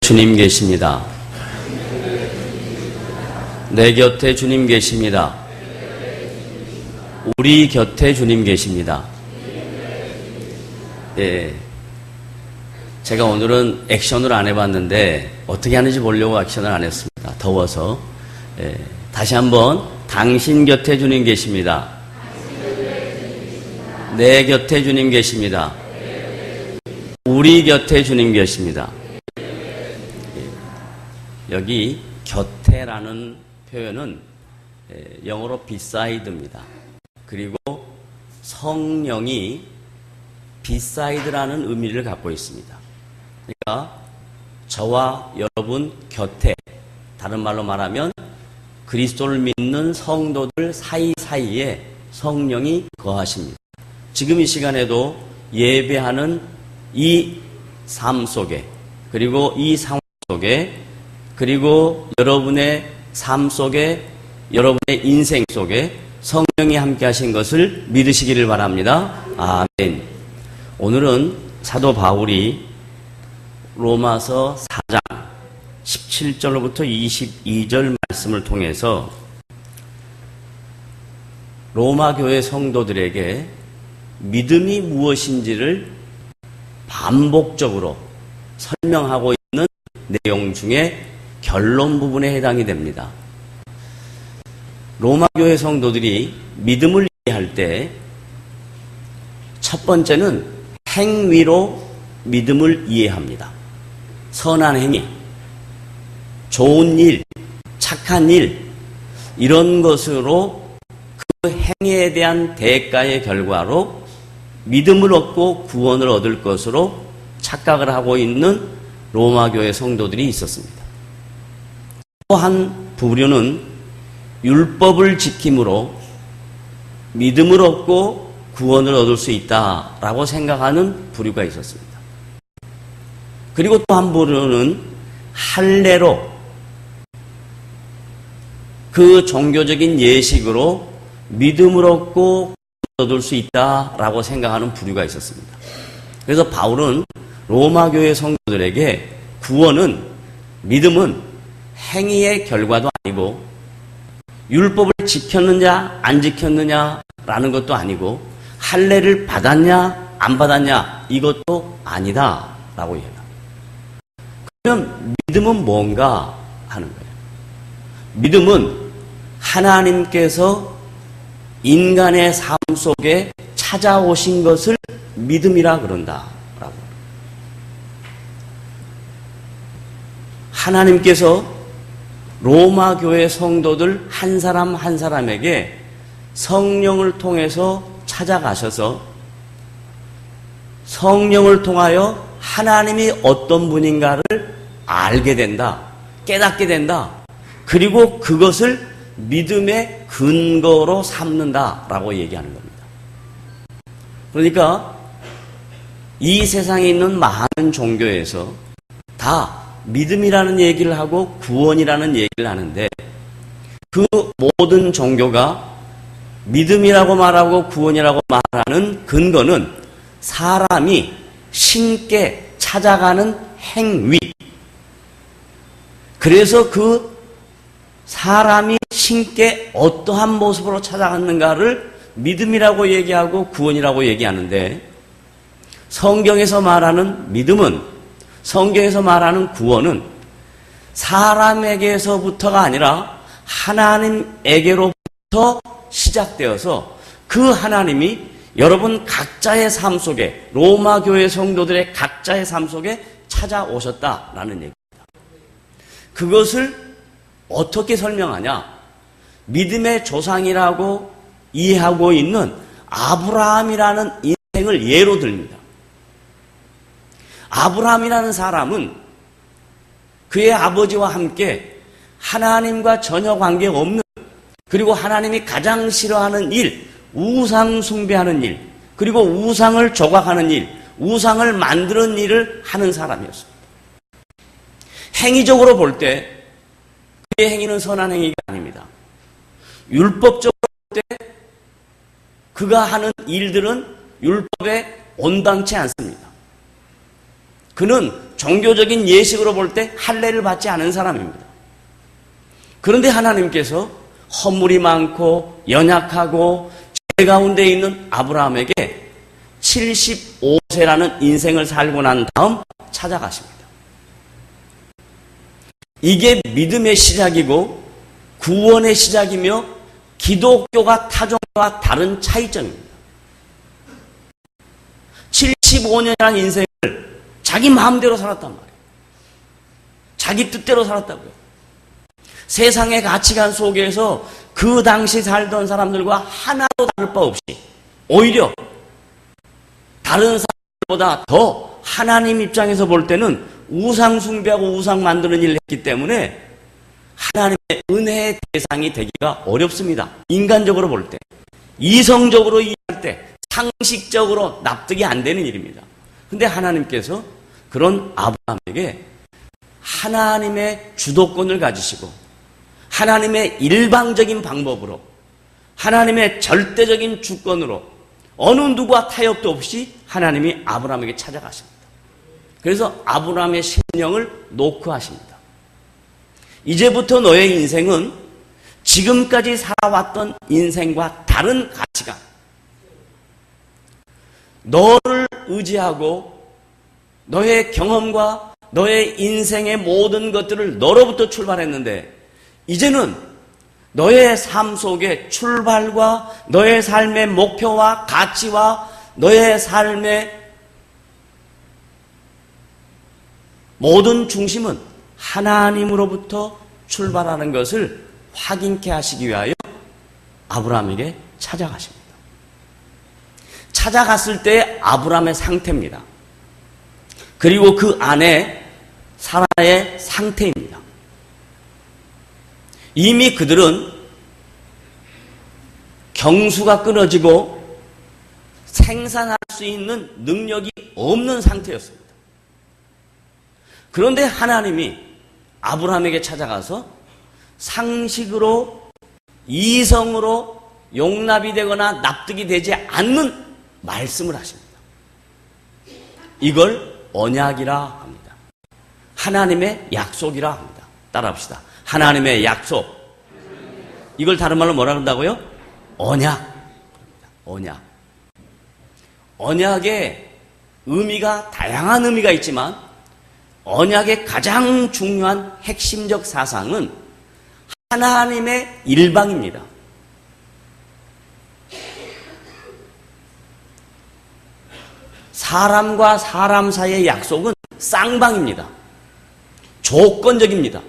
주님 계십니다. 내 곁에 주님 계십니다. 우리 곁에 주님 계십니다. 예. 제가 오늘은 액션을 안 해봤는데 어떻게 하는지 보려고 액션을 안 했습니다. 더워서. 예. 다시 한번 당신 곁에 주님 계십니다. 내 곁에 주님 계십니다. 우리 곁에 주님 계십니다. 여기 곁에라는 표현은 영어로 beside입니다. 그리고 성령이 beside라는 의미를 갖고 있습니다. 그러니까 저와 여러분 곁에, 다른 말로 말하면 그리스도를 믿는 성도들 사이사이에 성령이 거하십니다. 지금 이 시간에도 예배하는 이 삶 속에, 그리고 이 상황 속에, 그리고 여러분의 삶 속에, 여러분의 인생 속에 성령이 함께 하신 것을 믿으시기를 바랍니다. 아멘. 오늘은 사도 바울이 로마서 4장 17절로부터 22절 말씀을 통해서 로마 교회 성도들에게 믿음이 무엇인지를 반복적으로 설명하고 있는 내용 중에 결론 부분에 해당이 됩니다. 로마 교회 성도들이 믿음을 이해할 때 첫 번째는 행위로 믿음을 이해합니다. 선한 행위, 좋은 일, 착한 일, 이런 것으로 그 행위에 대한 대가의 결과로 믿음을 얻고 구원을 얻을 것으로 착각을 하고 있는 로마 교회 성도들이 있었습니다. 또 한 부류는 율법을 지킴으로 믿음을 얻고 구원을 얻을 수 있다라고 생각하는 부류가 있었습니다. 그리고 또 한 부류는 할례로, 그 종교적인 예식으로 믿음을 얻고 얻을 수 있다라고 생각하는 부류가 있었습니다. 그래서 바울은 로마 교회 성도들에게 구원은, 믿음은 행위의 결과도 아니고 율법을 지켰느냐 안 지켰느냐라는 것도 아니고 할례를 받았냐 안 받았냐 이것도 아니다라고 얘기합니다. 그러면 믿음은 뭔가 하는 거예요. 믿음은 하나님께서 인간의 삶 속에 찾아오신 것을 믿음이라 그런다라고. 하나님께서 로마 교회 성도들 한 사람 한 사람에게 성령을 통해서 찾아가셔서 성령을 통하여 하나님이 어떤 분인가를 알게 된다, 깨닫게 된다. 그리고 그것을 믿음의 근거로 삼는다라고 얘기하는 겁니다. 그러니까 이 세상에 있는 많은 종교에서 다 믿음이라는 얘기를 하고 구원이라는 얘기를 하는데, 그 모든 종교가 믿음이라고 말하고 구원이라고 말하는 근거는 사람이 신께 찾아가는 행위. 그래서 그 사람이 신께 어떠한 모습으로 찾아갔는가를 믿음이라고 얘기하고 구원이라고 얘기하는데, 성경에서 말하는 믿음은, 성경에서 말하는 구원은 사람에게서부터가 아니라 하나님에게로부터 시작되어서 그 하나님이 여러분 각자의 삶 속에, 로마 교회 성도들의 각자의 삶 속에 찾아오셨다라는 얘기입니다. 그것을 어떻게 설명하냐? 믿음의 조상이라고 이해하고 있는 아브라함이라는 인생을 예로 듭니다. 아브라함이라는 사람은 그의 아버지와 함께 하나님과 전혀 관계없는, 그리고 하나님이 가장 싫어하는 일, 우상 숭배하는 일, 그리고 우상을 조각하는 일, 우상을 만드는 일을 하는 사람이었습니다. 행위적으로 볼 때 그의 행위는 선한 행위가 아닙니다. 율법적으로 볼 때 그가 하는 일들은 율법에 온당치 않습니다. 그는 종교적인 예식으로 볼 때 할례를 받지 않은 사람입니다. 그런데 하나님께서 허물이 많고 연약하고 죄 가운데 있는 아브라함에게 75세라는 인생을 살고 난 다음 찾아가십니다. 이게 믿음의 시작이고 구원의 시작이며 기독교가 타종과 다른 차이점입니다. 75년이라는 인생을 자기 마음대로 살았단 말이에요. 자기 뜻대로 살았다고요. 세상의 가치관 속에서 그 당시 살던 사람들과 하나도 다를 바 없이 오히려 다른 사람들보다 더 하나님 입장에서 볼 때는 우상 숭배하고 우상 만드는 일을 했기 때문에 하나님의 은혜의 대상이 되기가 어렵습니다. 인간적으로 볼 때, 이성적으로 이해할 때, 상식적으로 납득이 안 되는 일입니다. 근데 하나님께서 그런 아브라함에게 하나님의 주도권을 가지시고 하나님의 일방적인 방법으로 하나님의 절대적인 주권으로 어느 누구와 타협도 없이 하나님이 아브라함에게 찾아가십니다. 그래서 아브라함의 심령을 노크하십니다. 이제부터 너의 인생은 지금까지 살아왔던 인생과 다른 가치관, 너를 의지하고 너의 경험과 너의 인생의 모든 것들을 너로부터 출발했는데 이제는 너의 삶 속에 출발과 너의 삶의 목표와 가치와 너의 삶의 모든 중심은 하나님으로부터 출발하는 것을 확인케 하시기 위하여 아브라함에게 찾아가십니다. 찾아갔을 때 아브라함의 상태입니다. 그리고 그 안에 사라의 상태입니다. 이미 그들은 경수가 끊어지고 생산할 수 있는 능력이 없는 상태였습니다. 그런데 하나님이 아브라함에게 찾아가서 상식으로 이성으로 용납이 되거나 납득이 되지 않는 말씀을 하십니다. 이걸 언약이라 합니다. 하나님의 약속이라 합니다. 따라합시다. 하나님의 약속. 이걸 다른 말로 뭐라 그런다고요? 언약. 언약. 언약의 의미가 다양한 의미가 있지만 언약의 가장 중요한 핵심적 사상은 하나님의 일방입니다. 사람과 사람 사이의 약속은 쌍방입니다. 조건적입니다.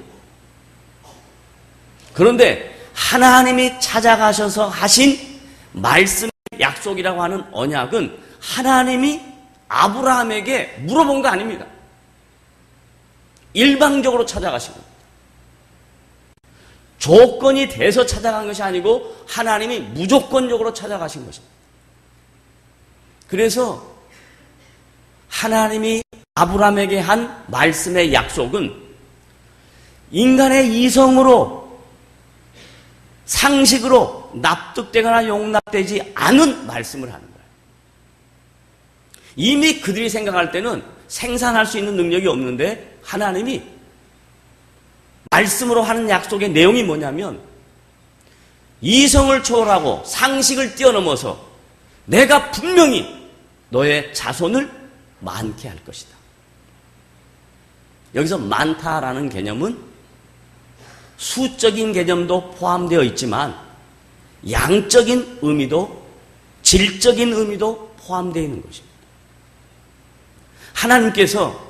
그런데 하나님이 찾아가셔서 하신 말씀의 약속이라고 하는 언약은 하나님이 아브라함에게 물어본 거 아닙니다. 일방적으로 찾아가신 겁니다. 조건이 돼서 찾아간 것이 아니고 하나님이 무조건적으로 찾아가신 것입니다. 그래서 하나님이 아브라함에게 한 말씀의 약속은 인간의 이성으로 상식으로 납득되거나 용납되지 않은 말씀을 하는 거예요. 이미 그들이 생각할 때는 생산할 수 있는 능력이 없는데 하나님이 말씀으로 하는 약속의 내용이 뭐냐면 이성을 초월하고 상식을 뛰어넘어서 내가 분명히 너의 자손을 많게 할 것이다. 여기서 많다라는 개념은 수적인 개념도 포함되어 있지만 양적인 의미도 질적인 의미도 포함되어 있는 것입니다. 하나님께서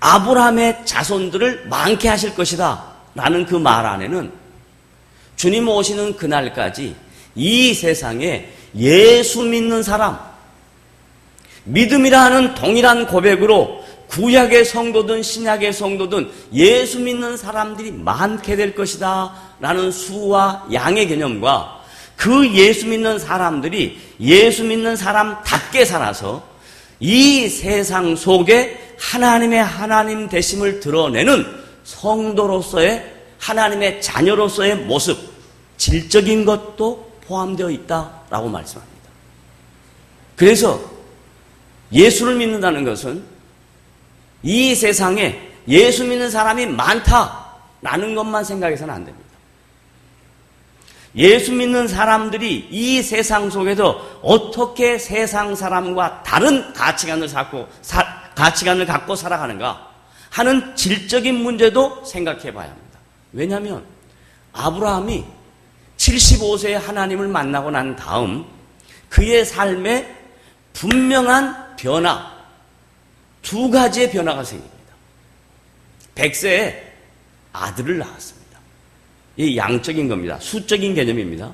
아브라함의 자손들을 많게 하실 것이다 라는 그 말 안에는 주님 오시는 그날까지 이 세상에 예수 믿는 사람, 믿음이라 하는 동일한 고백으로 구약의 성도든 신약의 성도든 예수 믿는 사람들이 많게 될 것이다 라는 수와 양의 개념과 그 예수 믿는 사람들이 예수 믿는 사람답게 살아서 이 세상 속에 하나님의 하나님 되심을 드러내는 성도로서의 하나님의 자녀로서의 모습, 질적인 것도 포함되어 있다라고 말씀합니다. 그래서 예수를 믿는다는 것은 이 세상에 예수 믿는 사람이 많다라는 것만 생각해서는 안 됩니다. 예수 믿는 사람들이 이 세상 속에서 어떻게 세상 사람과 다른 가치관을 갖고 살아가는가 하는 질적인 문제도 생각해 봐야 합니다. 왜냐하면 아브라함이 75세에 하나님을 만나고 난 다음 그의 삶에 분명한 변화, 두 가지의 변화가 생깁니다. 100세에 아들을 낳았습니다. 이 양적인 겁니다. 수적인 개념입니다.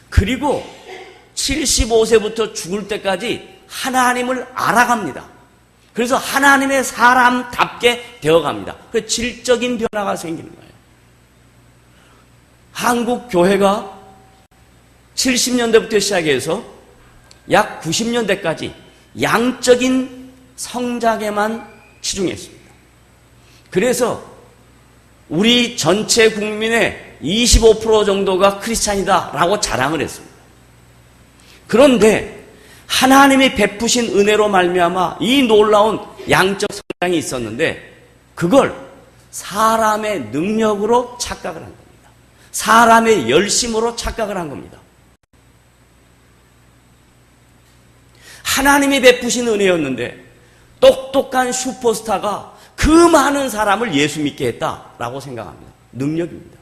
그리고 75세부터 죽을 때까지 하나님을 알아갑니다. 그래서 하나님의 사람답게 되어갑니다. 그 질적인 변화가 생기는 거예요. 한국 교회가 70년대부터 시작해서 약 90년대까지 양적인 성장에만 치중했습니다. 그래서 우리 전체 국민의 25% 정도가 크리스찬이다라고 자랑을 했습니다. 그런데 하나님이 베푸신 은혜로 말미암아 이 놀라운 양적 성장이 있었는데 그걸 사람의 능력으로 착각을 한 겁니다. 사람의 열심으로 착각을 한 겁니다. 하나님이 베푸신 은혜였는데 똑똑한 슈퍼스타가 그 많은 사람을 예수 믿게 했다라고 생각합니다. 능력입니다.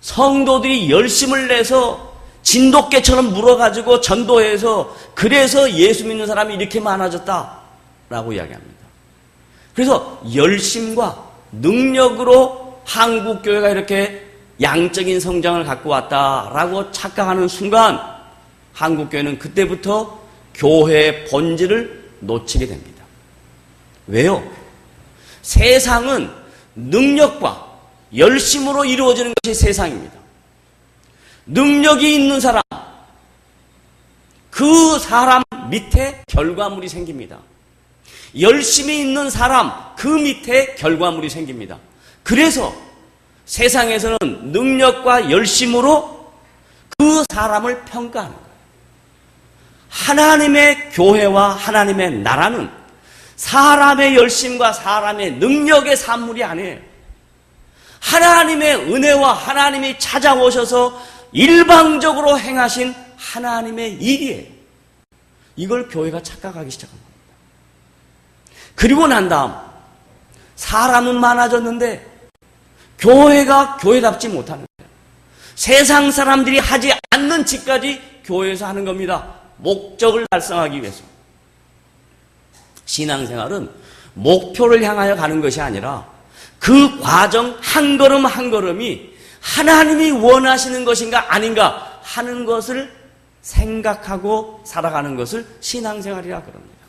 성도들이 열심을 내서 진돗개처럼 물어가지고 전도해서 그래서 예수 믿는 사람이 이렇게 많아졌다라고 이야기합니다. 그래서 열심과 능력으로 한국교회가 이렇게 양적인 성장을 갖고 왔다라고 착각하는 순간 한국교회는 그때부터 교회의 본질을 놓치게 됩니다. 왜요? 세상은 능력과 열심으로 이루어지는 것이 세상입니다. 능력이 있는 사람, 그 사람 밑에 결과물이 생깁니다. 열심히 있는 사람, 그 밑에 결과물이 생깁니다. 그래서 세상에서는 능력과 열심으로 그 사람을 평가하는 거예요. 하나님의 교회와 하나님의 나라는 사람의 열심과 사람의 능력의 산물이 아니에요. 하나님의 은혜와 하나님이 찾아오셔서 일방적으로 행하신 하나님의 일이에요. 이걸 교회가 착각하기 시작한 겁니다. 그리고 난 다음 사람은 많아졌는데 교회가 교회답지 못하는 거예요. 세상 사람들이 하지 않는 짓까지 교회에서 하는 겁니다. 목적을 달성하기 위해서. 신앙생활은 목표를 향하여 가는 것이 아니라 그 과정 한 걸음 한 걸음이 하나님이 원하시는 것인가 아닌가 하는 것을 생각하고 살아가는 것을 신앙생활이라 그럽니다.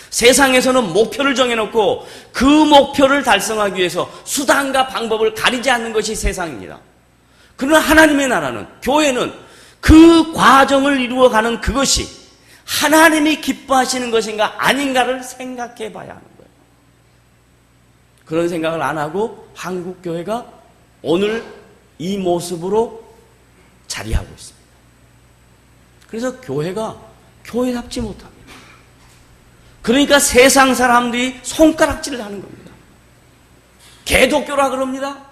세상에서는 목표를 정해놓고 그 목표를 달성하기 위해서 수단과 방법을 가리지 않는 것이 세상입니다. 그러나 하나님의 나라는, 교회는 그 과정을 이루어가는 그것이 하나님이 기뻐하시는 것인가 아닌가를 생각해 봐야 하는 거예요. 그런 생각을 안 하고 한국교회가 오늘 이 모습으로 자리하고 있습니다. 그래서 교회가 교회답지 못합니다. 그러니까 세상 사람들이 손가락질을 하는 겁니다. 개독교라 그럽니다.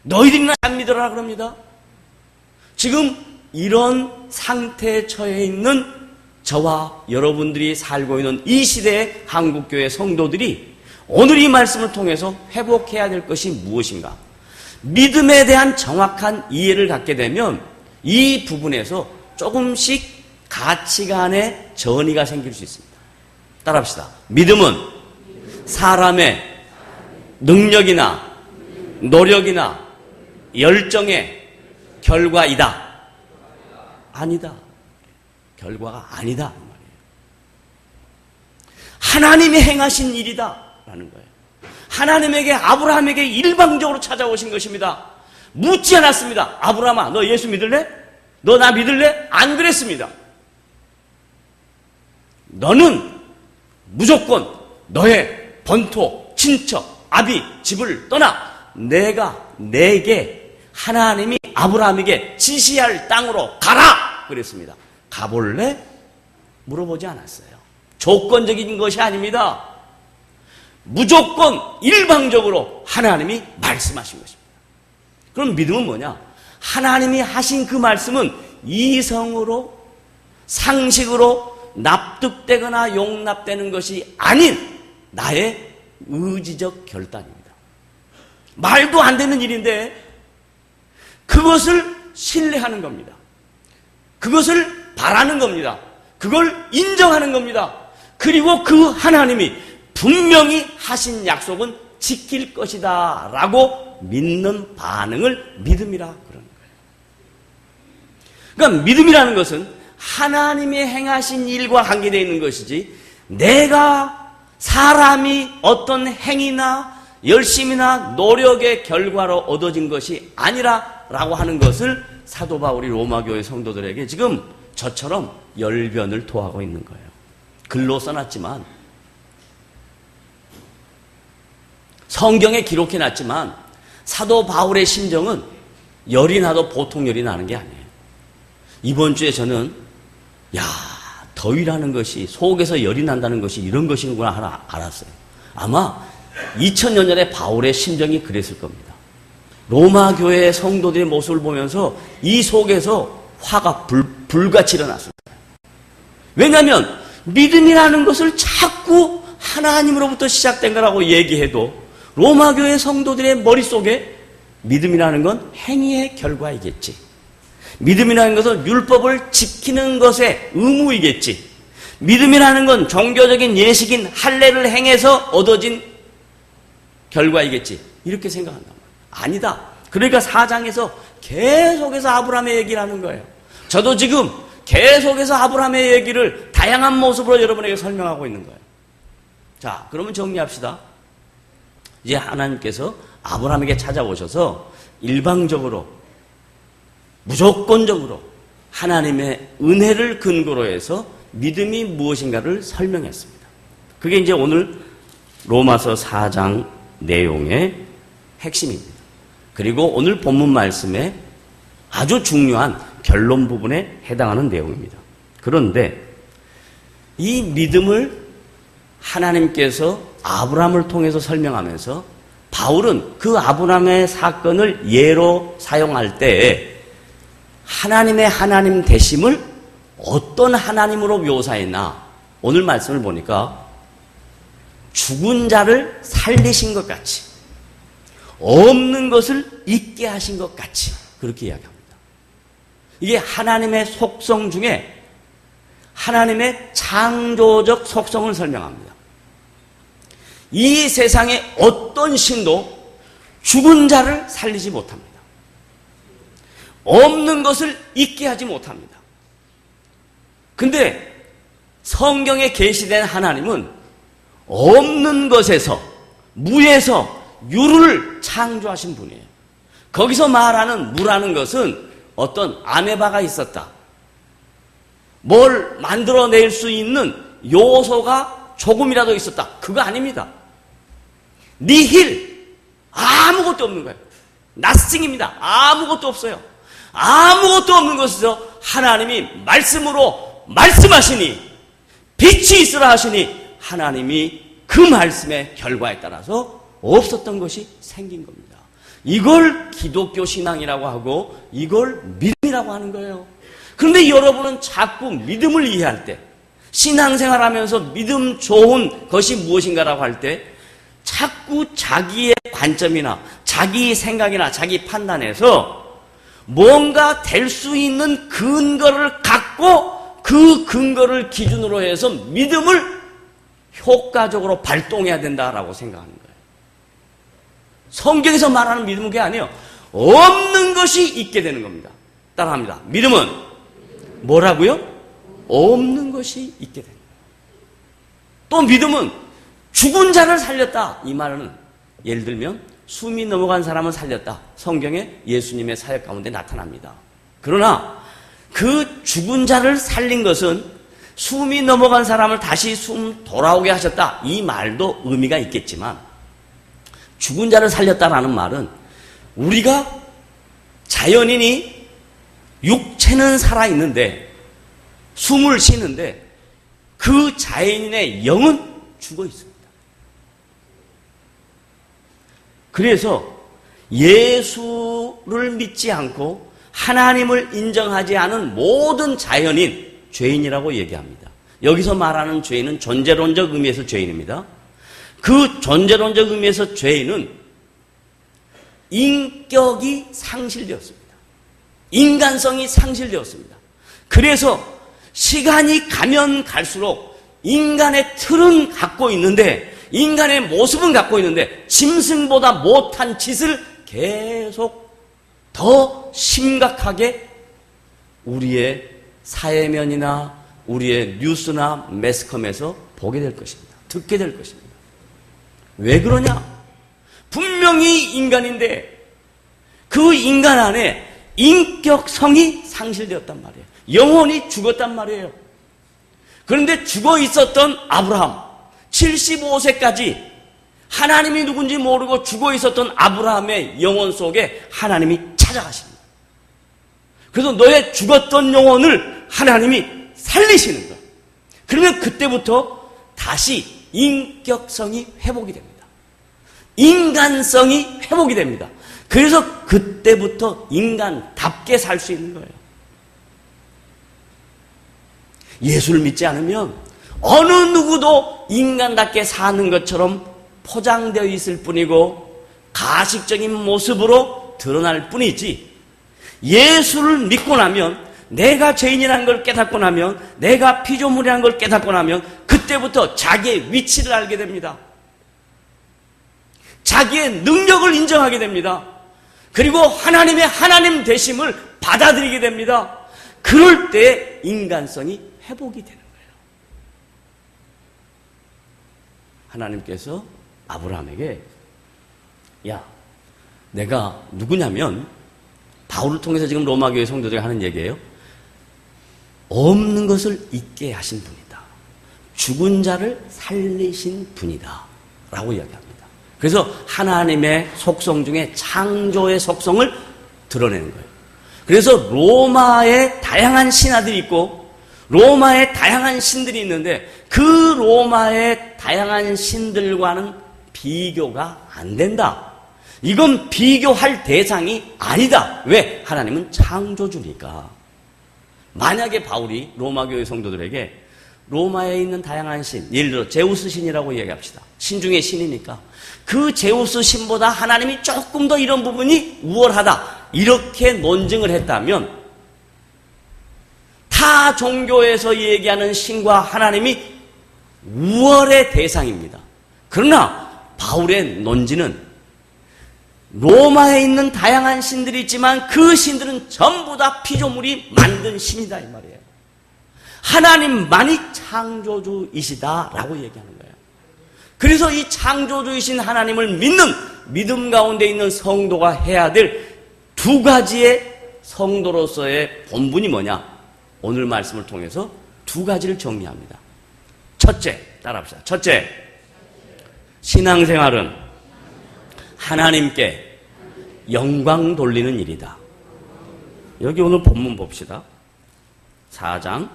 너희들이나 안 믿으라 그럽니다. 지금 이런 상태에 처해 있는 저와 여러분들이 살고 있는 이 시대의 한국교회 성도들이 오늘 이 말씀을 통해서 회복해야 될 것이 무엇인가? 믿음에 대한 정확한 이해를 갖게 되면 이 부분에서 조금씩 가치관의 전이가 생길 수 있습니다. 따라합시다. 믿음은 사람의 능력이나 노력이나 열정의 결과이다. 아니다. 결과가 아니다. 하나님이 행하신 일이다. 라는 거예요. 하나님에게, 아브라함에게 일방적으로 찾아오신 것입니다. 묻지 않았습니다. 아브라함아, 너 예수 믿을래? 너 나 믿을래? 안 그랬습니다. 너는 무조건 너의 본토, 친척, 아비, 집을 떠나 내가 내게 하나님이 아브라함에게 지시할 땅으로 가라! 그랬습니다. 가볼래? 물어보지 않았어요. 조건적인 것이 아닙니다. 무조건 일방적으로 하나님이 말씀하신 것입니다. 그럼 믿음은 뭐냐? 하나님이 하신 그 말씀은 이성으로, 상식으로 납득되거나 용납되는 것이 아닌 나의 의지적 결단입니다. 말도 안 되는 일인데 그것을 신뢰하는 겁니다. 그것을 바라는 겁니다. 그걸 인정하는 겁니다. 그리고 그 하나님이 분명히 하신 약속은 지킬 것이다 라고 믿는 반응을 믿음이라 그러는 거예요. 그러니까 믿음이라는 것은 하나님이 행하신 일과 관계되어 있는 것이지 내가 사람이 어떤 행위나 열심이나 노력의 결과로 얻어진 것이 아니라 라고 하는 것을 사도 바울이 로마교회 성도들에게 지금 저처럼 열변을 토하고 있는 거예요. 글로 써놨지만 성경에 기록해놨지만 사도 바울의 심정은 열이 나도 보통 열이 나는 게 아니에요. 이번 주에 저는 더위라는 것이 속에서 열이 난다는 것이 이런 것이구나 하나 알았어요. 아마 2000년 전에 바울의 심정이 그랬을 겁니다. 로마 교회의 성도들의 모습을 보면서 이 속에서 화가 불같이 일어났어요. 왜냐하면 믿음이라는 것을 자꾸 하나님으로부터 시작된 거라고 얘기해도 로마 교회 성도들의 머릿속에 믿음이라는 건 행위의 결과이겠지. 믿음이라는 것은 율법을 지키는 것의 의무이겠지. 믿음이라는 건 종교적인 예식인 할례를 행해서 얻어진 결과이겠지. 이렇게 생각한단 말이에요. 아니다. 그러니까 4장에서 계속해서 아브라함의 얘기를 하는 거예요. 저도 지금 계속해서 아브라함의 얘기를 다양한 모습으로 여러분에게 설명하고 있는 거예요. 자, 그러면 정리합시다. 이제 하나님께서 아브라함에게 찾아오셔서 일방적으로 무조건적으로 하나님의 은혜를 근거로 해서 믿음이 무엇인가를 설명했습니다. 그게 이제 오늘 로마서 4장 내용의 핵심입니다. 그리고 오늘 본문 말씀의 아주 중요한 결론 부분에 해당하는 내용입니다. 그런데 이 믿음을 하나님께서 아브라함을 통해서 설명하면서 바울은 그 아브라함의 사건을 예로 사용할 때에 하나님의 하나님 되심을 어떤 하나님으로 묘사했나? 오늘 말씀을 보니까 죽은 자를 살리신 것 같이, 없는 것을 있게 하신 것 같이 그렇게 이야기합니다. 이게 하나님의 속성 중에 하나님의 창조적 속성을 설명합니다. 이 세상의 어떤 신도 죽은 자를 살리지 못합니다. 없는 것을 있게 하지 못합니다. 근데 성경에 계시된 하나님은 없는 것에서, 무에서 유를 창조하신 분이에요. 거기서 말하는 무라는 것은 어떤 아메바가 있었다, 뭘 만들어낼 수 있는 요소가 조금이라도 있었다, 그거 아닙니다. 니힐, 아무것도 없는 거예요. 나싱입니다. 아무것도 없어요. 아무것도 없는 것에서 하나님이 말씀으로 말씀하시니 빛이 있으라 하시니 하나님이 그 말씀의 결과에 따라서 없었던 것이 생긴 겁니다. 이걸 기독교 신앙이라고 하고 이걸 믿음이라고 하는 거예요. 그런데 여러분은 자꾸 믿음을 이해할 때, 신앙생활하면서 믿음 좋은 것이 무엇인가라고 할 때 자꾸 자기의 관점이나 자기 생각이나 자기 판단에서 뭔가 될 수 있는 근거를 갖고 그 근거를 기준으로 해서 믿음을 효과적으로 발동해야 된다라고 생각하는 거예요. 성경에서 말하는 믿음은 그게 아니에요. 없는 것이 있게 되는 겁니다. 따라합니다. 믿음은 뭐라고요? 없는 것이 있게 됩니다. 또 믿음은 죽은 자를 살렸다. 이 말은 예를 들면 숨이 넘어간 사람을 살렸다. 성경에 예수님의 사역 가운데 나타납니다. 그러나 그 죽은 자를 살린 것은 숨이 넘어간 사람을 다시 숨 돌아오게 하셨다. 이 말도 의미가 있겠지만 죽은 자를 살렸다라는 말은 우리가 자연인이 육체는 살아있는데 숨을 쉬는데 그 자연인의 영은 죽어 있습니다. 그래서 예수를 믿지 않고 하나님을 인정하지 않은 모든 자연인, 죄인이라고 얘기합니다. 여기서 말하는 죄인은 존재론적 의미에서 죄인입니다. 그 존재론적 의미에서 죄인은 인격이 상실되었습니다. 인간성이 상실되었습니다. 그래서 시간이 가면 갈수록 인간의 틀은 갖고 있는데, 인간의 모습은 갖고 있는데 짐승보다 못한 짓을 계속 더 심각하게 우리의 사회면이나 우리의 뉴스나 매스컴에서 보게 될 것입니다. 듣게 될 것입니다. 왜 그러냐? 분명히 인간인데 그 인간 안에 인격성이 상실되었단 말이에요. 영혼이 죽었단 말이에요. 그런데 죽어 있었던 아브라함, 75세까지 하나님이 누군지 모르고 죽어 있었던 아브라함의 영혼 속에 하나님이 찾아가십니다. 그래서 너의 죽었던 영혼을 하나님이 살리시는 거예요. 그러면 그때부터 다시 인격성이 회복이 됩니다. 인간성이 회복이 됩니다. 그래서 그때부터 인간답게 살 수 있는 거예요. 예수를 믿지 않으면 어느 누구도 인간답게 사는 것처럼 포장되어 있을 뿐이고 가식적인 모습으로 드러날 뿐이지, 예수를 믿고 나면, 내가 죄인이라는 걸 깨닫고 나면, 내가 피조물이라는 걸 깨닫고 나면 그때부터 자기의 위치를 알게 됩니다. 자기의 능력을 인정하게 됩니다. 그리고 하나님의 하나님 되심을 받아들이게 됩니다. 그럴 때 인간성이 회복이 되는 거예요. 하나님께서 아브라함에게, 야, 내가 누구냐면, 바울을 통해서 지금 로마교회 성도들이 하는 얘기예요. 없는 것을 있게 하신 분이다. 죽은 자를 살리신 분이다. 라고 이야기합니다. 그래서 하나님의 속성 중에 창조의 속성을 드러내는 거예요. 그래서 로마에 다양한 신화들이 있고 로마에 다양한 신들이 있는데 그 로마의 다양한 신들과는 비교가 안 된다. 이건 비교할 대상이 아니다. 왜? 하나님은 창조주니까. 만약에 바울이 로마교회 성도들에게 로마에 있는 다양한 신, 예를 들어 제우스 신이라고 얘기합시다. 신 중에 신이니까 그 제우스 신보다 하나님이 조금 더 이런 부분이 우월하다, 이렇게 논증을 했다면 타 종교에서 얘기하는 신과 하나님이 우월의 대상입니다. 그러나 바울의 논지는 로마에 있는 다양한 신들이 있지만 그 신들은 전부 다 피조물이 만든 신이다, 이 말이에요. 하나님만이 창조주이시다라고 얘기하는 거예요. 그래서 이 창조주이신 하나님을 믿는 믿음 가운데 있는 성도가 해야 될 두 가지의 성도로서의 본분이 뭐냐? 오늘 말씀을 통해서 두 가지를 정리합니다. 첫째, 따라합시다. 첫째, 신앙생활은 하나님께 영광 돌리는 일이다. 여기 오늘 본문 봅시다. 4장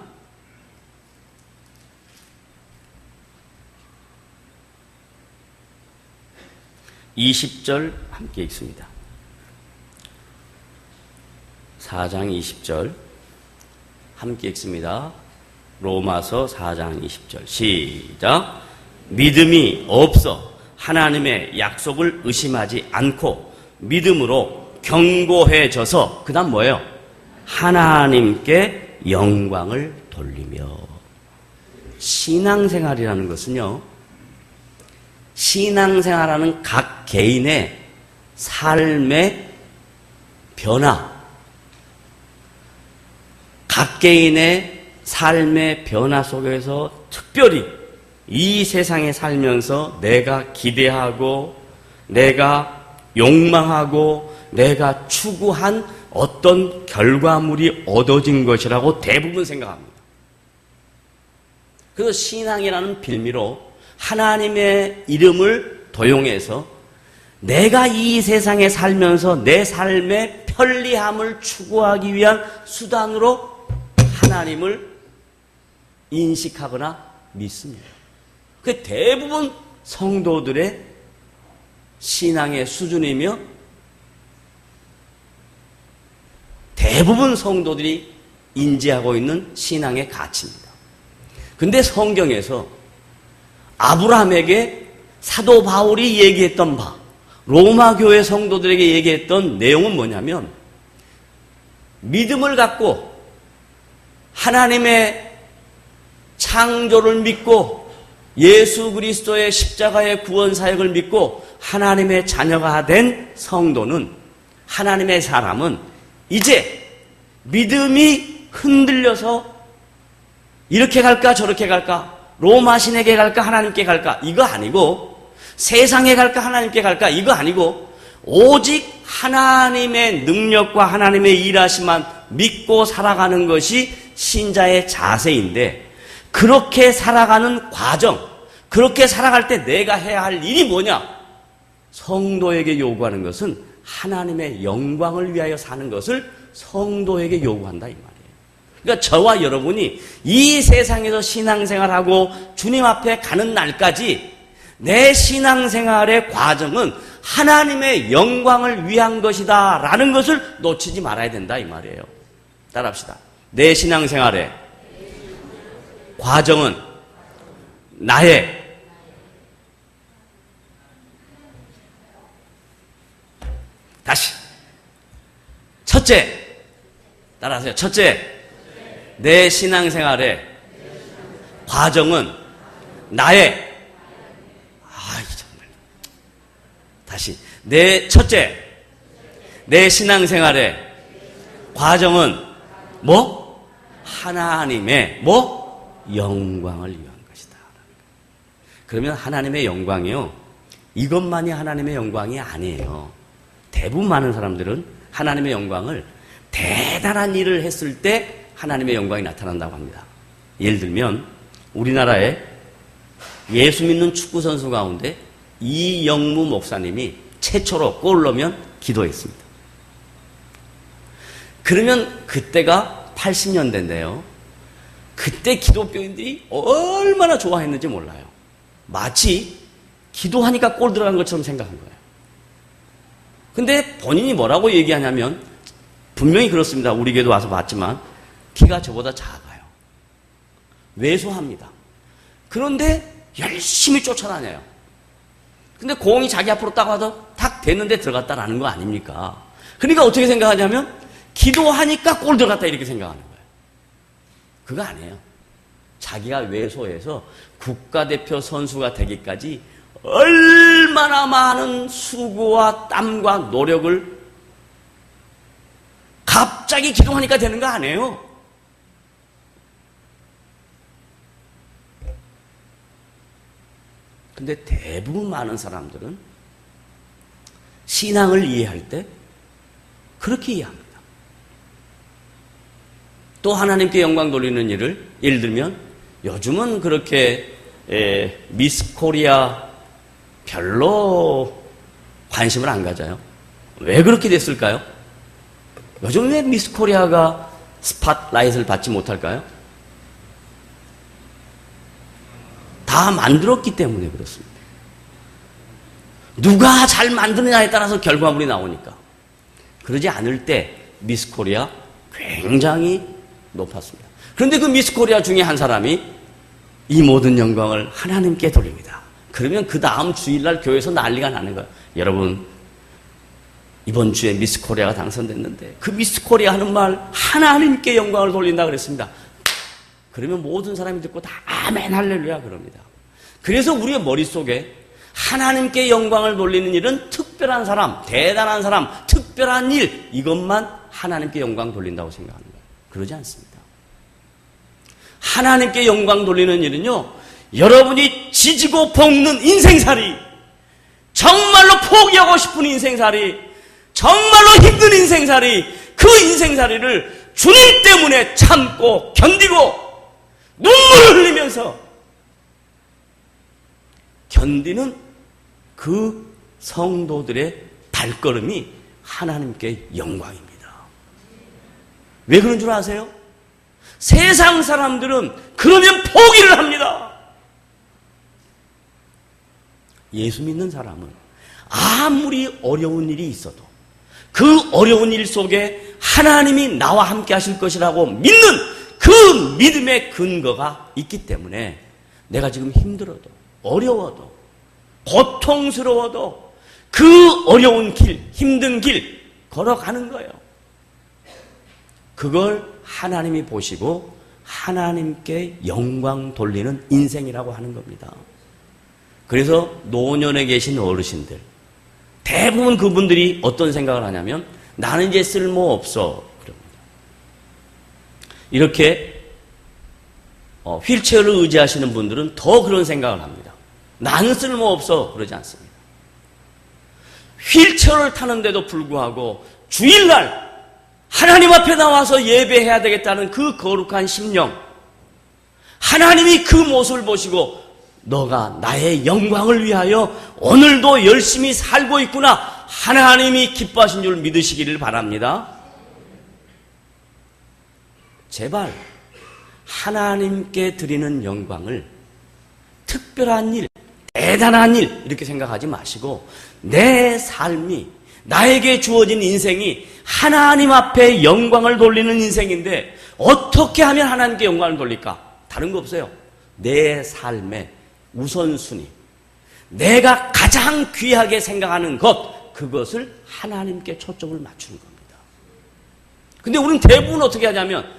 20절 함께 읽습니다. 4장 20절 함께 읽습니다. 로마서 4장 20절 시작. 믿음이 없어 하나님의 약속을 의심하지 않고 믿음으로 견고해져서 그 다음 뭐예요? 하나님께 영광을 돌리며. 신앙생활이라는 것은요, 신앙생활하는 각 개인의 삶의 변화, 각 개인의 삶의 변화 속에서 특별히 이 세상에 살면서 내가 기대하고 내가 욕망하고 내가 추구한 어떤 결과물이 얻어진 것이라고 대부분 생각합니다. 그래서 신앙이라는 빌미로 하나님의 이름을 도용해서 내가 이 세상에 살면서 내 삶의 편리함을 추구하기 위한 수단으로 하나님을 인식하거나 믿습니다. 그 대부분 성도들의 신앙의 수준이며 대부분 성도들이 인지하고 있는 신앙의 가치입니다. 근데 성경에서 아브라함에게 사도 바울이 얘기했던 바, 로마 교회 성도들에게 얘기했던 내용은 뭐냐면 믿음을 갖고 하나님의 창조를 믿고 예수 그리스도의 십자가의 구원 사역을 믿고 하나님의 자녀가 된 성도는, 하나님의 사람은 이제 믿음이 흔들려서 이렇게 갈까 저렇게 갈까, 로마 신에게 갈까 하나님께 갈까 이거 아니고, 세상에 갈까 하나님께 갈까 이거 아니고, 오직 하나님의 능력과 하나님의 일하심만 믿고 살아가는 것이 신자의 자세인데, 그렇게 살아가는 과정, 그렇게 살아갈 때 내가 해야 할 일이 뭐냐? 성도에게 요구하는 것은 하나님의 영광을 위하여 사는 것을 성도에게 요구한다 이 말이에요. 그러니까 저와 여러분이 이 세상에서 신앙생활하고 주님 앞에 가는 날까지 내 신앙생활의 과정은 하나님의 영광을 위한 것이다 라는 것을 놓치지 말아야 된다 이 말이에요. 따라합시다. 내 신앙생활의 과정은 나의 다시 첫째, 따라하세요. 첫째, 내 신앙생활의 과정은 나의 정말 다시 첫째, 내 신앙생활의 과정은 뭐? 하나님의 영광을 위한 것이다. 그러면 하나님의 영광이요, 이것만이 하나님의 영광이 아니에요. 대부분 많은 사람들은 하나님의 영광을 대단한 일을 했을 때 하나님의 영광이 나타난다고 합니다. 예를 들면 우리나라에 예수 믿는 축구 선수 가운데 이영무 목사님이 최초로 골 넣으면 기도했습니다. 그러면 그때가 80년대인데요. 그때 기독교인들이 얼마나 좋아했는지 몰라요. 마치 기도하니까 골 들어간 것처럼 생각한 거예요. 근데 본인이 뭐라고 얘기하냐면, 분명히 그렇습니다. 우리 교회도 와서 봤지만 키가 저보다 작아요. 왜소합니다. 그런데 열심히 쫓아다녀요. 근데 공이 자기 앞으로 딱 와서 탁 됐는데 들어갔다라는 거 아닙니까? 그러니까 어떻게 생각하냐면 기도하니까 골 들어갔다 이렇게 생각하는 거예요. 그거 아니에요. 자기가 왜소해서 국가대표 선수가 되기까지 얼마나 많은 수고와 땀과 노력을 갑자기 기도하니까 되는 거 아니에요. 근데 대부분 많은 사람들은 신앙을 이해할 때 그렇게 이해합니다. 또 하나님께 영광 돌리는 일을, 예를 들면 요즘은 그렇게 미스 코리아 별로 관심을 안 가져요. 왜 그렇게 됐을까요? 요즘 왜 미스 코리아가 스팟라이트를 받지 못할까요? 다 만들었기 때문에 그렇습니다. 누가 잘 만드느냐에 따라서 결과물이 나오니까. 그러지 않을 때 미스 코리아 굉장히 높았습니다. 그런데 그 미스 코리아 중에 한 사람이 이 모든 영광을 하나님께 돌립니다. 그러면 그 다음 주일날 교회에서 난리가 나는 거예요. 여러분, 이번 주에 미스 코리아가 당선됐는데 그 미스 코리아 하는 말 하나님께 영광을 돌린다 그랬습니다. 그러면 모든 사람이 듣고 다 아멘 할렐루야 그럽니다. 그래서 우리의 머릿속에 하나님께 영광을 돌리는 일은 특별한 사람, 대단한 사람, 특별한 일, 이것만 하나님께 영광 돌린다고 생각하는 거예요. 그러지 않습니다. 하나님께 영광 돌리는 일은요, 여러분이 지지고 볶는 인생살이, 정말로 포기하고 싶은 인생살이, 정말로 힘든 인생살이, 그 인생살이를 주님 때문에 참고 견디고 눈물을 흘리면서 견디는 그 성도들의 발걸음이 하나님께 영광입니다. 왜 그런 줄 아세요? 세상 사람들은 그러면 포기를 합니다. 예수 믿는 사람은 아무리 어려운 일이 있어도 그 어려운 일 속에 하나님이 나와 함께 하실 것이라고 믿는 그 믿음의 근거가 있기 때문에 내가 지금 힘들어도 어려워도 고통스러워도 그 어려운 길, 힘든 길 걸어가는 거예요. 그걸 하나님이 보시고 하나님께 영광 돌리는 인생이라고 하는 겁니다. 그래서 노년에 계신 어르신들 대부분 그분들이 어떤 생각을 하냐면 나는 이제 쓸모없어 그럽니다. 이렇게 휠체어를 의지하시는 분들은 더 그런 생각을 합니다. 나는 쓸모없어 그러지 않습니다. 휠체어를 타는데도 불구하고 주일날 하나님 앞에 나와서 예배해야 되겠다는 그 거룩한 심령, 하나님이 그 모습을 보시고 너가 나의 영광을 위하여 오늘도 열심히 살고 있구나, 하나님이 기뻐하신 줄 믿으시기를 바랍니다. 제발 하나님께 드리는 영광을 특별한 일, 대단한 일 이렇게 생각하지 마시고 내 삶이, 나에게 주어진 인생이 하나님 앞에 영광을 돌리는 인생인데 어떻게 하면 하나님께 영광을 돌릴까? 다른 거 없어요. 내 삶의 우선순위, 내가 가장 귀하게 생각하는 것, 그것을 하나님께 초점을 맞추는 겁니다. 근데 우리는 대부분 어떻게 하냐면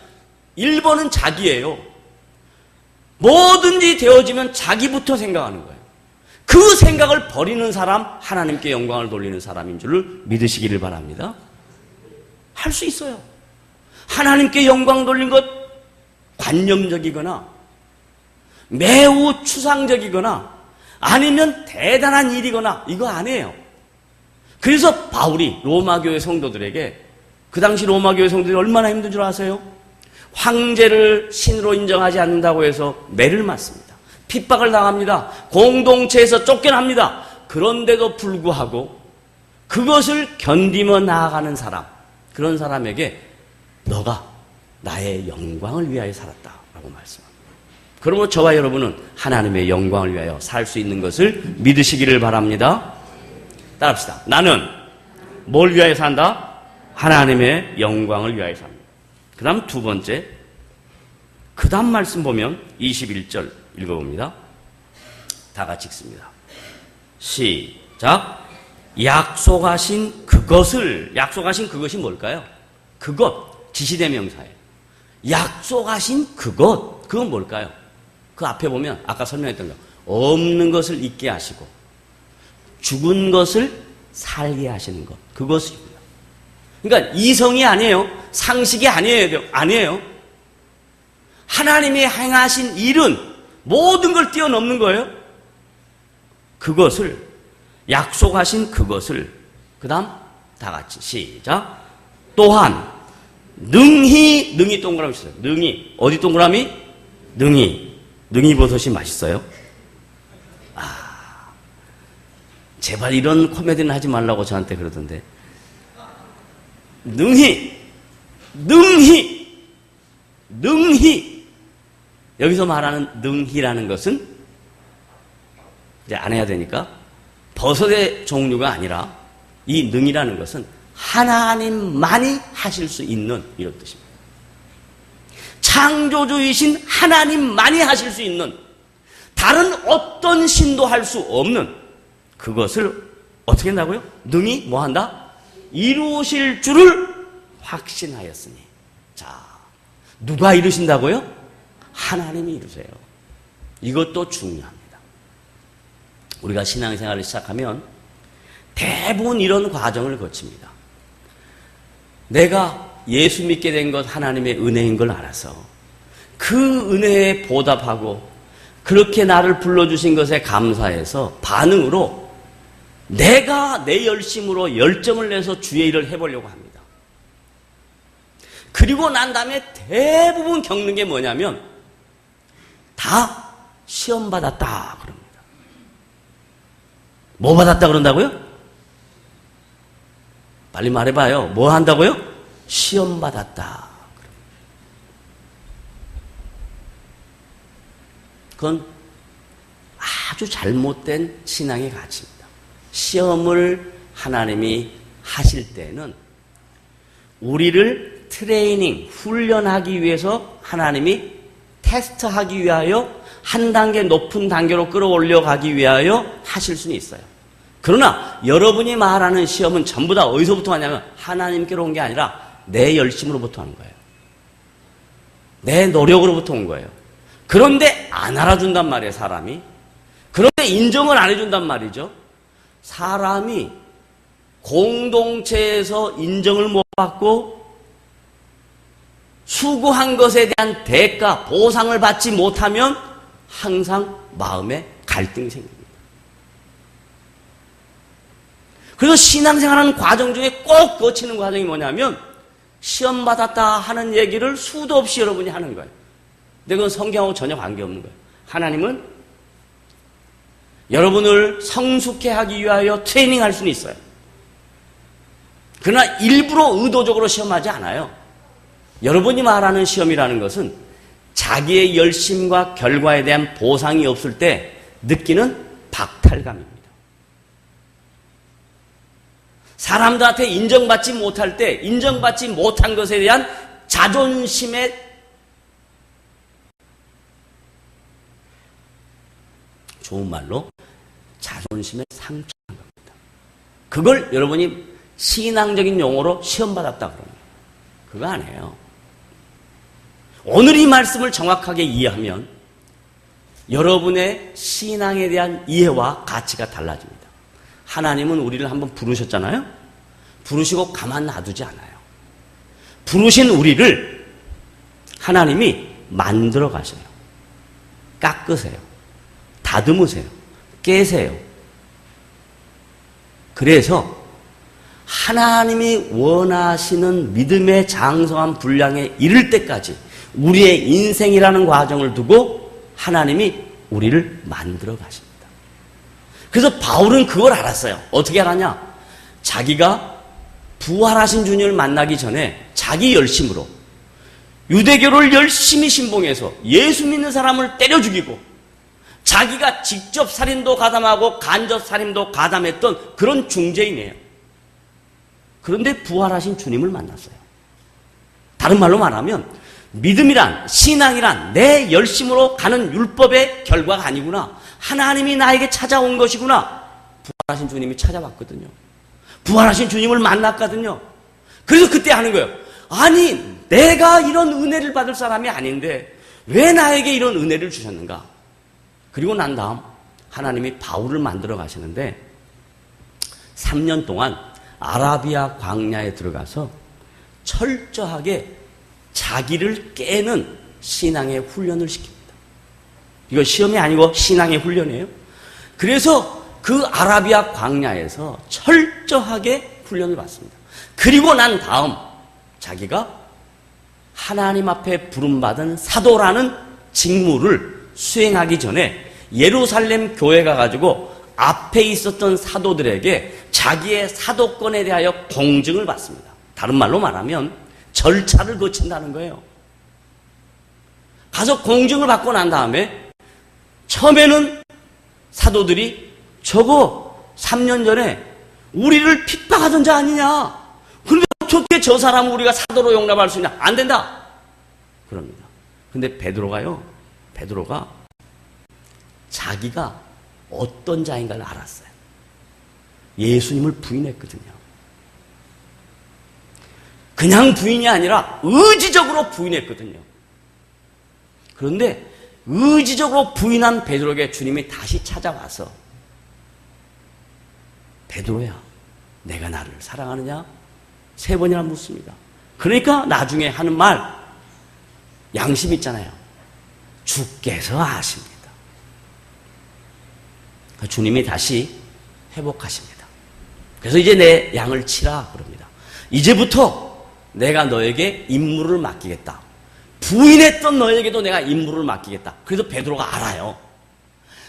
1번은 자기예요. 뭐든지 되어지면 자기부터 생각하는 거예요. 그 생각을 버리는 사람, 하나님께 영광을 돌리는 사람인 줄을 믿으시기를 바랍니다. 할 수 있어요. 하나님께 영광 돌린 것 관념적이거나 매우 추상적이거나 아니면 대단한 일이거나 이거 아니에요. 그래서 바울이 로마교회 성도들에게, 그 당시 로마교회 성도들이 얼마나 힘든 줄 아세요? 황제를 신으로 인정하지 않는다고 해서 매를 맞습니다. 핍박을 당합니다. 공동체에서 쫓겨납니다. 그런데도 불구하고 그것을 견디며 나아가는 사람, 그런 사람에게 너가 나의 영광을 위하여 살았다라고 말씀합니다. 그러므로 저와 여러분은 하나님의 영광을 위하여 살 수 있는 것을 믿으시기를 바랍니다. 따라합시다. 나는 뭘 위하여 산다? 하나님의 영광을 위하여 삽니다. 그 다음 두 번째, 그 다음 말씀 보면 21절 읽어봅니다. 다 같이 읽습니다. 시작. 약속하신 그것을, 약속하신 그것이 뭘까요? 그것, 지시대명사예요. 약속하신 그것, 그건 뭘까요? 그 앞에 보면 아까 설명했던 거, 없는 것을 있게 하시고 죽은 것을 살게 하시는 것, 그것입니다. 그러니까 이성이 아니에요. 상식이 아니에요. 하나님이 행하신 일은 모든 걸 뛰어넘는 거예요. 그것을, 약속하신 그것을, 그 다음 다 같이 시작. 또한 능히 동그라미 치세요. 능히, 어디 동그라미? 능히 버섯이 맛있어요? 제발 이런 코미디는 하지 말라고 저한테 그러던데. 능히 여기서 말하는 능히라는 것은 이제 안 해야 되니까 버섯의 종류가 아니라 이 능이라는 것은 하나님만이 하실 수 있는 이런 뜻입니다. 창조주이신 하나님만이 하실 수 있는, 다른 어떤 신도 할 수 없는 그것을 어떻게 한다고요? 능히 뭐 한다? 이루실 줄을 확신하였으니. 자, 누가 이루신다고요? 하나님이 이루세요. 이것도 중요합니다. 우리가 신앙생활을 시작하면 대부분 이런 과정을 거칩니다. 내가 예수 믿게 된 것 하나님의 은혜인 걸 알아서 그 은혜에 보답하고 그렇게 나를 불러주신 것에 감사해서 반응으로 내가 내 열심으로 열정을 내서 주의 일을 해보려고 합니다. 그리고 난 다음에 대부분 겪는 게 뭐냐면 다 시험 받았다 그럽니다. 뭐 받았다 그런다고요? 빨리 말해봐요. 뭐 한다고요? 시험 받았다. 그건 아주 잘못된 신앙의 가치입니다. 시험을 하나님이 하실 때는 우리를 트레이닝, 훈련하기 위해서 하나님이 테스트하기 위하여 한 단계 높은 단계로 끌어올려 가기 위하여 하실 수는 있어요. 그러나 여러분이 말하는 시험은 전부 다 어디서부터 하냐면 하나님께로 온 게 아니라 내 열심으로부터 하는 거예요. 내 노력으로부터 온 거예요. 그런데 안 알아준단 말이에요, 사람이. 그런데 인정을 안 해준단 말이죠. 사람이 공동체에서 인정을 못 받고 수고한 것에 대한 대가, 보상을 받지 못하면 항상 마음에 갈등이 생깁니다. 그래서 신앙생활하는 과정 중에 꼭 거치는 과정이 뭐냐면 시험 받았다 하는 얘기를 수도 없이 여러분이 하는 거예요. 근데 그건 성경하고 전혀 관계없는 거예요. 하나님은 여러분을 성숙해 하기 위하여 트레이닝할 수는 있어요. 그러나 일부러 의도적으로 시험하지 않아요. 여러분이 말하는 시험이라는 것은 자기의 열심과 결과에 대한 보상이 없을 때 느끼는 박탈감입니다. 사람들한테 인정받지 못할 때 인정받지 못한 것에 대한 자존심의 좋은 말로 자존심의 상처한 겁니다. 그걸 여러분이 신앙적인 용어로 시험받았다 그러는 거예요. 그거 아니에요. 오늘 이 말씀을 정확하게 이해하면 여러분의 신앙에 대한 이해와 가치가 달라집니다. 하나님은 우리를 한번 부르셨잖아요. 부르시고 가만 놔두지 않아요. 부르신 우리를 하나님이 만들어 가셔요. 깎으세요. 다듬으세요. 깨세요. 그래서 하나님이 원하시는 믿음의 장성한 분량에 이를 때까지 우리의 인생이라는 과정을 두고 하나님이 우리를 만들어 가십니다. 그래서 바울은 그걸 알았어요. 어떻게 알았냐? 자기가 부활하신 주님을 만나기 전에 자기 열심으로 유대교를 열심히 신봉해서 예수 믿는 사람을 때려 죽이고 자기가 직접 살인도 가담하고 간접 살인도 가담했던 그런 중죄인이에요. 그런데 부활하신 주님을 만났어요. 다른 말로 말하면 믿음이란, 신앙이란 내 열심으로 가는 율법의 결과가 아니구나. 하나님이 나에게 찾아온 것이구나. 부활하신 주님이 찾아왔거든요. 부활하신 주님을 만났거든요. 그래서 그때 하는 거예요. 아니, 내가 이런 은혜를 받을 사람이 아닌데 왜 나에게 이런 은혜를 주셨는가? 그리고 난 다음 하나님이 바울을 만들어 가시는데 3년 동안 아라비아 광야에 들어가서 철저하게 자기를 깨는 신앙의 훈련을 시킵니다. 이거 시험이 아니고 신앙의 훈련이에요. 그래서 그 아라비아 광야에서 철저하게 훈련을 받습니다. 그리고 난 다음 자기가 하나님 앞에 부름받은 사도라는 직무를 수행하기 전에 예루살렘 교회 가가지고 앞에 있었던 사도들에게 자기의 사도권에 대하여 공증을 받습니다. 다른 말로 말하면 절차를 거친다는 거예요. 가서 공증을 받고 난 다음에 처음에는 사도들이 저거 3년 전에 우리를 핍박하던 자 아니냐? 그런데 어떻게 저 사람을 우리가 사도로 용납할 수 있냐? 안 된다. 그럽니다. 근데 베드로가 자기가 어떤 자인가를 알았어요. 예수님을 부인했거든요. 그냥 부인이 아니라 의지적으로 부인했거든요. 그런데 의지적으로 부인한 베드로에게 주님이 다시 찾아와서 베드로야, 내가 나를 사랑하느냐? 3번이나 묻습니다. 그러니까 나중에 하는 말 양심 있잖아요. 주께서 아십니다. 주님이 다시 회복하십니다. 그래서 이제 내 양을 치라 그럽니다. 이제부터 내가 너에게 임무를 맡기겠다. 부인했던 너에게도 내가 임무를 맡기겠다. 그래서 베드로가 알아요.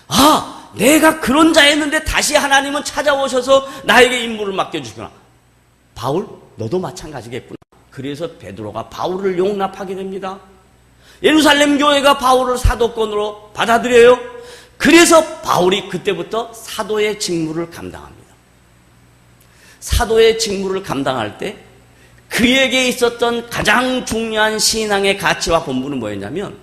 아, 내가 그런 자였는데 다시 하나님은 찾아오셔서 나에게 임무를 맡겨주시구나. 바울, 너도 마찬가지겠구나. 그래서 베드로가 바울을 용납하게 됩니다. 예루살렘 교회가 바울을 사도권으로 받아들여요. 그래서 바울이 그때부터 사도의 직무를 감당합니다. 사도의 직무를 감당할 때 그에게 있었던 가장 중요한 신앙의 가치와 본분은 뭐였냐면,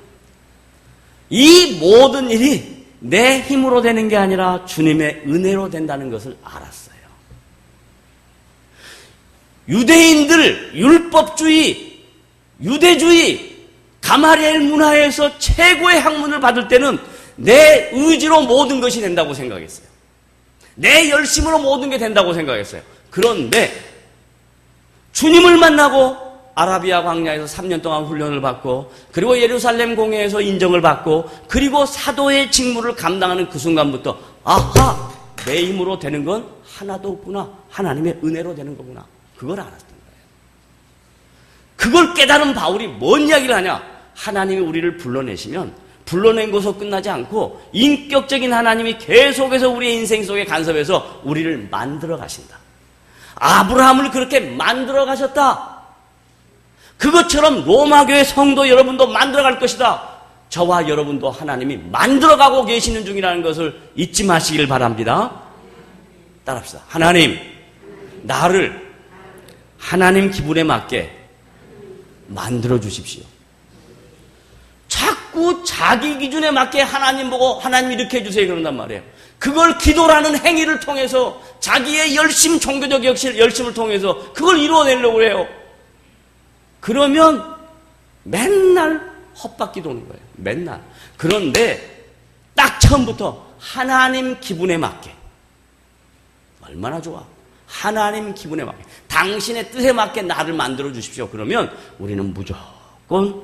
이 모든 일이 내 힘으로 되는 게 아니라 주님의 은혜로 된다는 것을 알았어요. 유대인들, 율법주의, 유대주의, 가마리엘 문화에서 최고의 학문을 받을 때는 내 의지로 모든 것이 된다고 생각했어요. 내 열심으로 모든 게 된다고 생각했어요. 그런데 주님을 만나고 아라비아 광야에서 3년 동안 훈련을 받고, 그리고 예루살렘 공회에서 인정을 받고, 그리고 사도의 직무를 감당하는 그 순간부터 아하! 내 힘으로 되는 건 하나도 없구나. 하나님의 은혜로 되는 거구나. 그걸 알았던 거예요. 그걸 깨달은 바울이 뭔 이야기를 하냐? 하나님이 우리를 불러내시면 불러낸 것으로 끝나지 않고 인격적인 하나님이 계속해서 우리의 인생 속에 간섭해서 우리를 만들어 가신다. 아브라함을 그렇게 만들어 가셨다. 그것처럼 로마교회 성도 여러분도 만들어 갈 것이다. 저와 여러분도 하나님이 만들어 가고 계시는 중이라는 것을 잊지 마시길 바랍니다. 따라합시다. 하나님, 나를 하나님 기분에 맞게 만들어 주십시오. 자꾸 자기 기준에 맞게 하나님 보고 하나님 이렇게 해주세요 그런단 말이에요. 그걸 기도라는 행위를 통해서 자기의 열심, 종교적 열심을 통해서 그걸 이루어내려고 해요. 그러면 맨날 헛바퀴 도는 거예요. 맨날. 그런데 딱 처음부터 하나님 기분에 맞게, 얼마나 좋아. 하나님 기분에 맞게, 당신의 뜻에 맞게 나를 만들어 주십시오. 그러면 우리는 무조건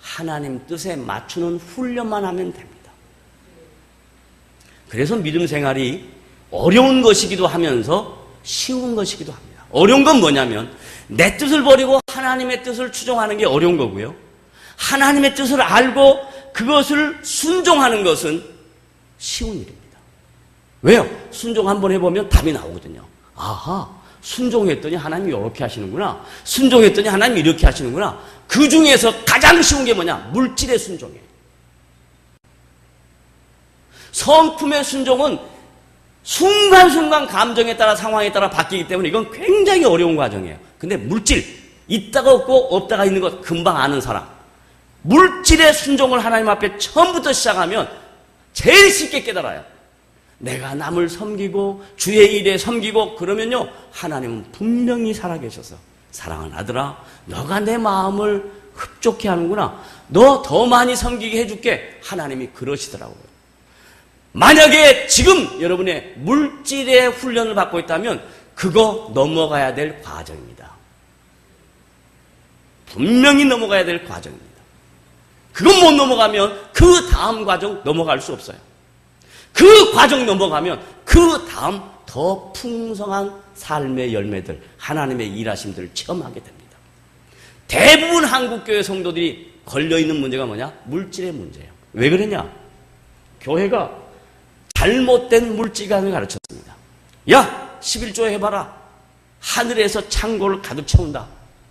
하나님 뜻에 맞추는 훈련만 하면 됩니다. 그래서 믿음 생활이 어려운 것이기도 하면서 쉬운 것이기도 합니다. 어려운 건 뭐냐면 내 뜻을 버리고 하나님의 뜻을 추종하는 게 어려운 거고요. 하나님의 뜻을 알고 그것을 순종하는 것은 쉬운 일입니다. 왜요? 순종 한번 해보면 답이 나오거든요. 아하, 순종했더니 하나님이 이렇게 하시는구나. 순종했더니 하나님이 이렇게 하시는구나. 그 중에서 가장 쉬운 게 뭐냐? 물질의 순종이에요. 성품의 순종은 순간순간 감정에 따라 상황에 따라 바뀌기 때문에 이건 굉장히 어려운 과정이에요. 근데 물질, 있다가 없고 없다가 있는 것 금방 아는 사람, 물질의 순종을 하나님 앞에 처음부터 시작하면 제일 쉽게 깨달아요. 내가 남을 섬기고 주의 일에 섬기고 그러면요, 하나님은 분명히 살아계셔서 사랑하는 아들아, 너가 내 마음을 흡족해 하는구나. 너 더 많이 섬기게 해줄게. 하나님이 그러시더라고요. 만약에 지금 여러분의 물질의 훈련을 받고 있다면 그거 넘어가야 될 과정입니다. 분명히 넘어가야 될 과정입니다. 그건 못 넘어가면 그 다음 과정 넘어갈 수 없어요. 그 과정 넘어가면 그 다음 더 풍성한 삶의 열매들, 하나님의 일하심들을 체험하게 됩니다. 대부분 한국교회 성도들이 걸려있는 문제가 뭐냐? 물질의 문제예요. 왜 그러냐? 교회가 잘못된 물질관을 가르쳤습니다. 야, 11조 해봐라. 하늘에서 창고를 가득 채운다.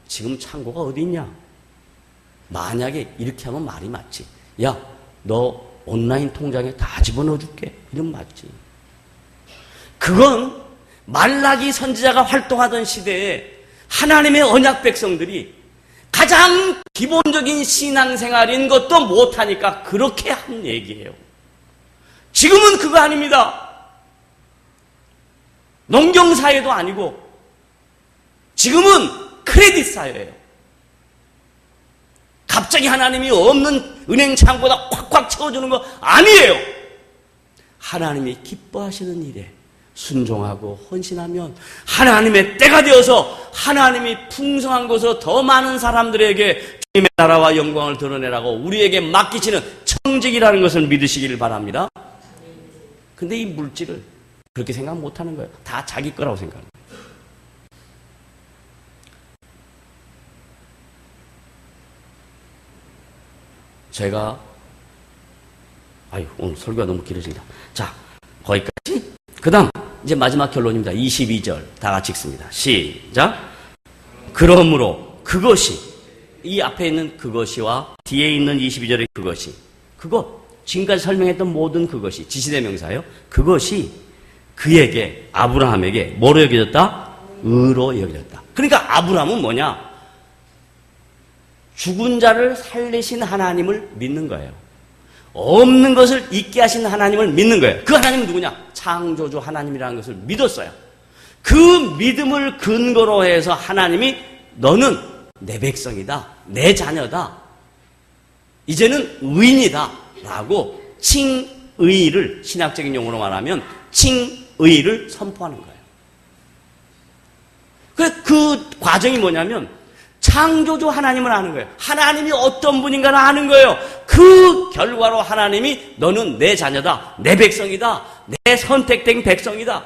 지금 창고가 어디 있냐? 만약에 이렇게 하면 말이 맞지. 야, 너 온라인 통장에 다 집어넣어 줄게. 이러면 맞지. 그건 말라기 선지자가 활동하던 시대에 하나님의 언약 백성들이 가장 기본적인 신앙생활인 것도 못하니까 그렇게 한 얘기예요. 지금은 그거 아닙니다. 농경사회도 아니고 지금은 크레딧 사회예요. 갑자기 하나님이 없는 은행 창고에다 콱콱 채워주는 거 아니에요. 하나님이 기뻐하시는 일에 순종하고 헌신하면 하나님의 때가 되어서 하나님이 풍성한 곳으로 더 많은 사람들에게 주님의 나라와 영광을 드러내라고 우리에게 맡기시는 청직이라는 것을 믿으시기를 바랍니다. 근데 이 물질을 그렇게 생각 못하는 거예요. 다 자기 거라고 생각합니다. 제가 오늘 설교가 너무 길어진다. 자, 거기까지. 그 다음 이제 마지막 결론입니다. 22절 다 같이 읽습니다. 시작. 그러므로 그것이, 이 앞에 있는 그것이와 뒤에 있는 22절의 그것이, 그것, 지금까지 설명했던 모든 그것이 지시대명사예요. 그것이 그에게 아브라함에게 뭐로 여겨졌다? 의로 여겨졌다. 그러니까 아브라함은 뭐냐? 죽은 자를 살리신 하나님을 믿는 거예요. 없는 것을 있게 하신 하나님을 믿는 거예요. 그 하나님은 누구냐? 창조주 하나님이라는 것을 믿었어요. 그 믿음을 근거로 해서 하나님이 너는 내 백성이다, 내 자녀다, 이제는 의인이다 라고 칭의를, 신학적인 용어로 말하면 칭의를 선포하는 거예요. 그 과정이 뭐냐면 창조주 하나님을 아는 거예요. 하나님이 어떤 분인가를 아는 거예요. 그 결과로 하나님이 너는 내 자녀다, 내 백성이다, 내 선택된 백성이다,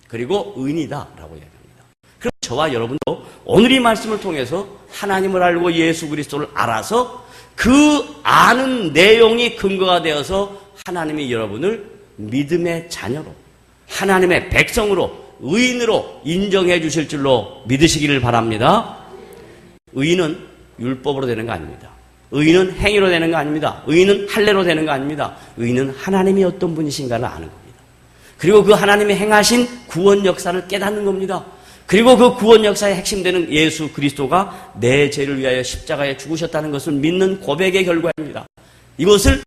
그리고 의인이다 라고 이야기합니다. 그럼 저와 여러분도 오늘 이 말씀을 통해서 하나님을 알고 예수 그리스도를 알아서 그 아는 내용이 근거가 되어서 하나님이 여러분을 믿음의 자녀로, 하나님의 백성으로, 의인으로 인정해 주실 줄로 믿으시기를 바랍니다. 의인은 율법으로 되는 거 아닙니다. 의인은 행위로 되는 거 아닙니다. 의인은 할례로 되는 거 아닙니다. 의인은 하나님이 어떤 분이신가를 아는 겁니다. 그리고 그 하나님이 행하신 구원 역사를 깨닫는 겁니다. 그리고 그 구원 역사의 핵심되는 예수 그리스도가 내 죄를 위하여 십자가에 죽으셨다는 것을 믿는 고백의 결과입니다. 이것을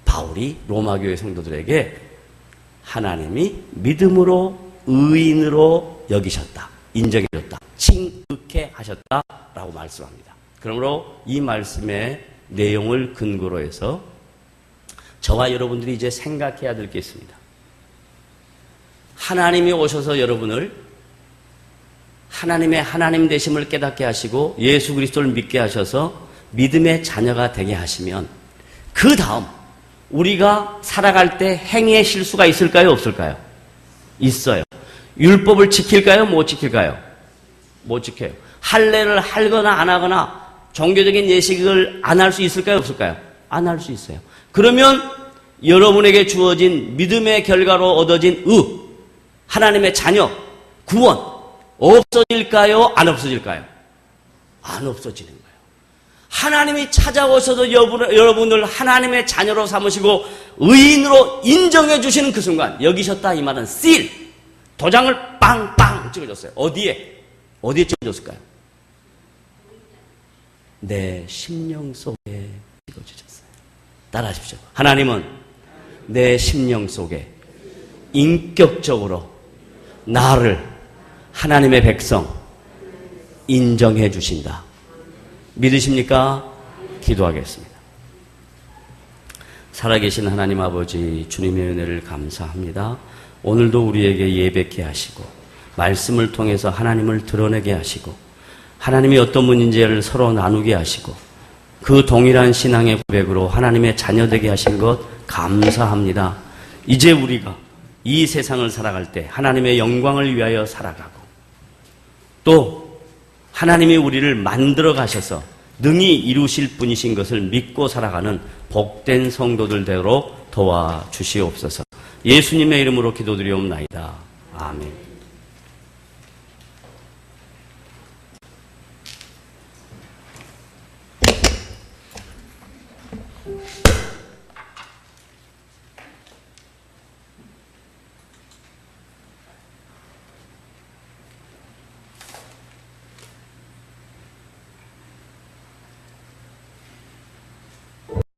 바울이 로마교회 성도들에게 하나님이 믿음으로 의인으로 여기셨다, 인정해줬다, 칭의케 하셨다라고 말씀합니다. 그러므로 이 말씀의 내용을 근거로 해서 저와 여러분들이 이제 생각해야 될 게 있습니다. 하나님이 오셔서 여러분을 하나님의 하나님 되심을 깨닫게 하시고 예수 그리스도를 믿게 하셔서 믿음의 자녀가 되게 하시면 그 다음 우리가 살아갈 때 행위의 실수가 있을까요? 없을까요? 있어요. 율법을 지킬까요? 못 지킬까요? 못 지켜요. 할례를 하거나 안 하거나 종교적인 예식을 안 할 수 있을까요? 없을까요? 안 할 수 있어요. 그러면 여러분에게 주어진 믿음의 결과로 얻어진 하나님의 자녀, 구원 없어질까요? 안 없어질까요? 안 없어지는 거예요. 하나님이 찾아오셔서 여러분을 하나님의 자녀로 삼으시고 의인으로 인정해 주시는 그 순간, 여기셨다 이 말은 seal, 도장을 빵빵 찍어줬어요. 어디에 찍어줬을까요? 내 심령 속에 찍어주셨어요. 따라하십시오. 하나님은 내 심령 속에 인격적으로 나를 하나님의 백성 인정해 주신다. 믿으십니까? 기도하겠습니다. 살아계신 하나님 아버지, 주님의 은혜를 감사합니다. 오늘도 우리에게 예배케 하시고 말씀을 통해서 하나님을 드러내게 하시고 하나님이 어떤 분인지를 서로 나누게 하시고 그 동일한 신앙의 고백으로 하나님의 자녀되게 하신 것 감사합니다. 이제 우리가 이 세상을 살아갈 때 하나님의 영광을 위하여 살아가고 또 하나님이 우리를 만들어 가셔서 능히 이루실 분이신 것을 믿고 살아가는 복된 성도들대로 도와주시옵소서. 예수님의 이름으로 기도드리옵나이다. 아멘.